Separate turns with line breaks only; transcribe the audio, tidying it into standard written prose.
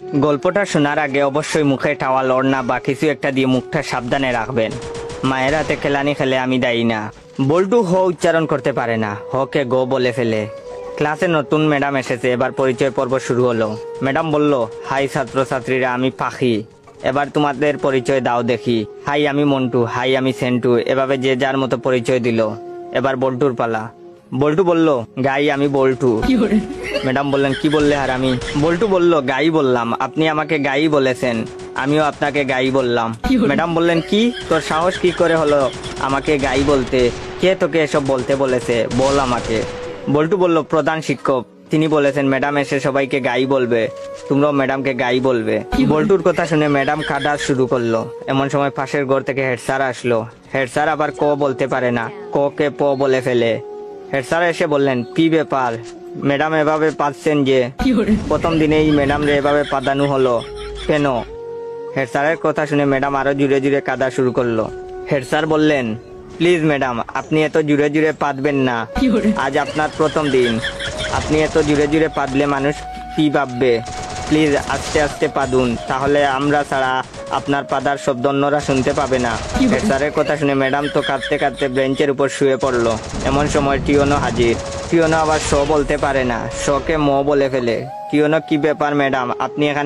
গল্পটা শোনার আগে অবশ্যই মুখে টাওয়াল ওড়না বা কিছু একটা দিয়ে মুখটা সাবধানে রাখবেন। মায়ের হাতে খেলানি খেলে আমি দায়ী না। বল্টু হ উচ্চারণ করতে পারে না, হকে গো বলে ফেলে। ক্লাসে নতুন ম্যাডাম এসেছে, এবার পরিচয় পর্ব শুরু হলো। ম্যাডাম বলল, হাই ছাত্রছাত্রীরা, আমি পাখি, এবার তোমাদের পরিচয় দাও দেখি। হাই আমি মন্টু, হাই আমি সেন্টু, এভাবে যে যার মতো পরিচয় দিল। এবার বল্টুর পালা। বল্টু বলল, গাই আমি বল্টু। ম্যাডাম বললেন, কি বললে হারামি? বল্টু বলল, গাই বললাম, আপনি আমাকে গাই বলেছেন, আমিও আপনাকে গাই বললাম। ম্যাডাম বললেন, কি তোর সাহস কি করে হলো আমাকে গাই বলতে? কে তোকে এসব বলতে বলেছে, বল আমাকে। বল্টু বলল, প্রধান শিক্ষক, তিনি বলেছেন ম্যাডাম এসে সবাইকে গাই বলবে, তোমরাও ম্যাডামকে গাই বলবে। বল্টুর কথা শুনে ম্যাডাম কাঁদা শুরু করলো। এমন সময় পাশের ঘর থেকে হেড স্যার আসলো। হেড স্যার আবার ক বলতে পারে না, ক কে প বলে ফেলে। হেড স্যার এসে বললেন, কি ব্যাপার ম্যাডাম এভাবে পাচ্ছেন যে? প্রথম দিনেই ম্যাডাম রে এভাবে পাদানো হলো কেন? হেড স্যারের কথা শুনে ম্যাডাম আরো জুড়ে জুড়ে কাঁদা শুরু করলো। হেড স্যার বললেন, প্লিজ ম্যাডাম, আপনি এত জুড়ে জুড়ে পাদবেন না, আজ আপনার প্রথম দিন, আপনি এত জুড়ে জুড়ে পাদলে মানুষ কি ভাববে? প্লিজ আস্তে আস্তে পাদুন, তাহলে আমরা ছাড়া আপনার পাদার শব্দ অন্যরা শুনতে পাবে না। হেড স্যারের কথা শুনে ম্যাডাম তো কাঁদতে কাঁদতে বেঞ্চের উপর শুয়ে পড়লো। এমন সময় টিওনো হাজির। টিওনো আবার শ বলতে পারে না, শকে ম বলে ফেলে। টিওনো, কি ব্যাপার ম্যাডাম, আপনি এখানে